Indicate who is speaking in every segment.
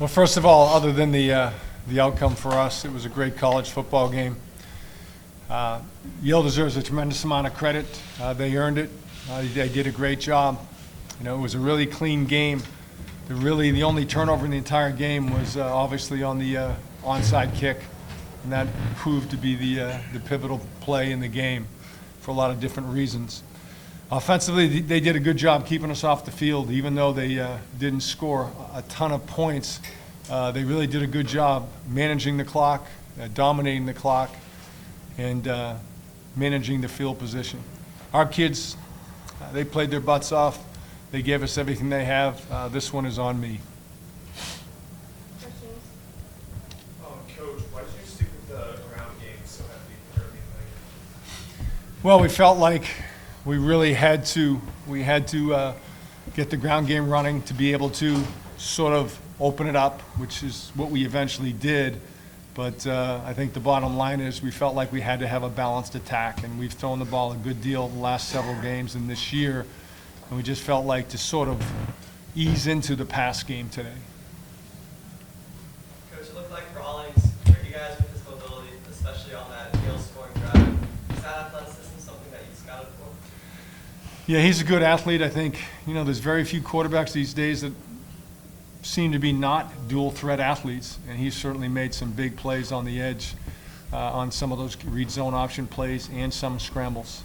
Speaker 1: Well, first of all, other than the outcome for us, it was a great college football game. Yale deserves a tremendous amount of credit. They earned it. They did a great job. You know, it was a really clean game. The only turnover in the entire game was obviously on the onside kick, and that proved to be the pivotal play in the game for a lot of different reasons. Offensively, they did a good job keeping us off the field, even though they didn't score a ton of points. They really did a good job managing the clock, dominating the clock, and managing the field position. Our kids, they played their butts off. They gave us everything they have. This one is on me.
Speaker 2: Questions?
Speaker 3: Coach, why did you stick with the ground game so heavily early in the game?
Speaker 1: Well, we felt like we really had to get the ground game running to be able to sort of open it up, which is what we eventually did. But I think the bottom line is we felt like we had to have a balanced attack, and we've thrown the ball a good deal the last several games and this year, and we just felt like to sort of ease into the pass game today.
Speaker 4: Coach, it looked like Rawlings tricky guys with his mobility, especially on that Yale scoring drive. Is that athleticism something that you scouted for?
Speaker 1: Yeah, he's a good athlete. I think, there's very few quarterbacks these days that seem to be not dual threat athletes, and he's certainly made some big plays on the edge on some of those read zone option plays and some scrambles.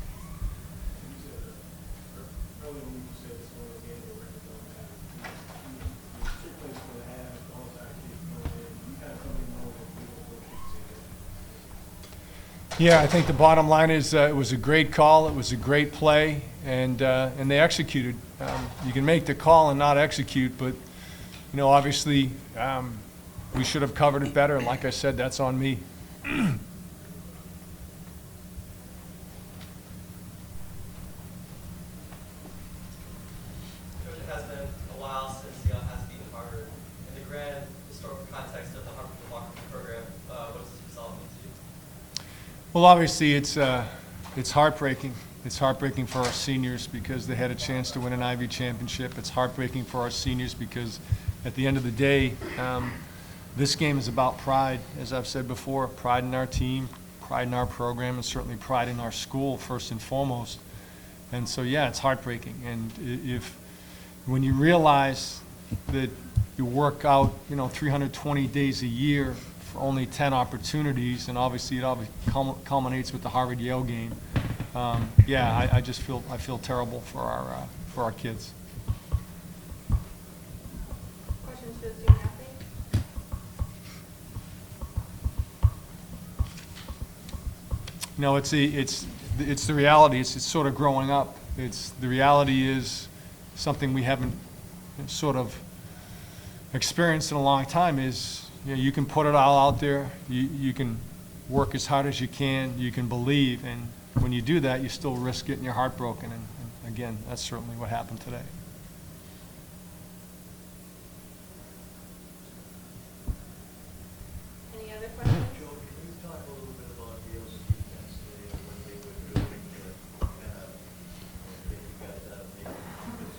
Speaker 1: Yeah, I think the bottom line is it was a great call, it was a great play, and they executed. You can make the call and not execute, but obviously we should have covered it better, and like I said, that's on me.
Speaker 4: Coach, it has been a while since Yale has beaten Harvard. In the grand historical context of the Harvard democracy program, what does this result mean to you?
Speaker 1: Well, obviously it's heartbreaking. It's heartbreaking for our seniors because they had a chance to win an Ivy championship. It's heartbreaking for our seniors because at the end of the day, this game is about pride, as I've said before, pride in our team, pride in our program, and certainly pride in our school first and foremost. And so, yeah, it's heartbreaking. And when you realize that you work out, 320 days a year for only 10 opportunities, and obviously it culminates with the Harvard-Yale game. I feel terrible for our kids.
Speaker 2: Questions for the student athlete?
Speaker 1: It's the reality. It's sort of growing up. The reality is something we haven't sort of experienced in a long time. Is you can put it all out there. You can work as hard as you can. You can believe, and when you do that, you still risk getting your heart broken. And again, that's certainly what happened today.
Speaker 2: Any other questions?
Speaker 5: Joe, can you talk a little bit about Yale's defense today and what they were doing to get you guys out of the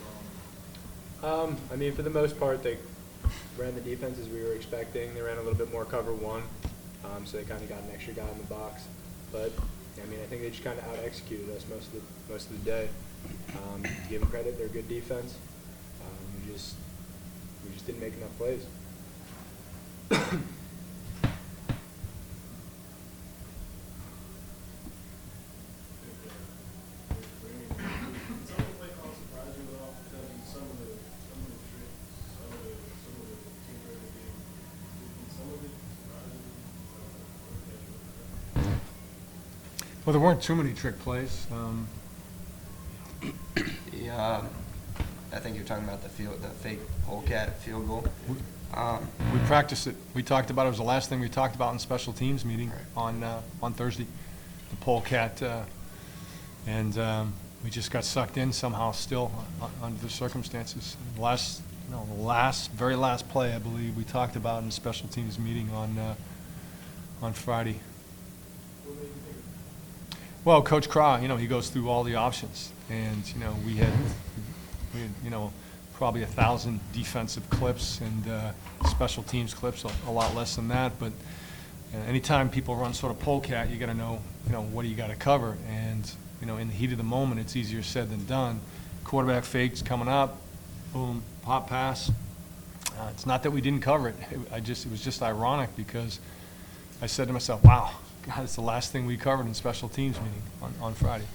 Speaker 5: zone?
Speaker 6: For the most part, they ran the defense as we were expecting. They ran a little bit more cover one, so they kind of got an extra guy in the box. But I think they just kind of out-executed us most of the day. To give them credit, they're a good defense. We just didn't make enough plays.
Speaker 1: Well, there weren't too many trick plays.
Speaker 7: I think you're talking about the fake polecat field goal.
Speaker 1: We practiced it. We talked about it. It was the last thing we talked about in special teams meeting on Thursday, the polecat, and we just got sucked in somehow still under the circumstances. The very last play, I believe, we talked about in the special teams meeting on Friday. Well, Coach Craw, he goes through all the options, and we had probably 1,000 defensive clips and special teams clips, a lot less than that. But anytime people run sort of polecat, you got to know, what do you got to cover? And, in the heat of the moment, it's easier said than done. Quarterback fakes coming up, boom, pop pass. It's not that we didn't cover it. It was just ironic because I said to myself, wow, God, it's the last thing we covered in special teams meeting on Friday.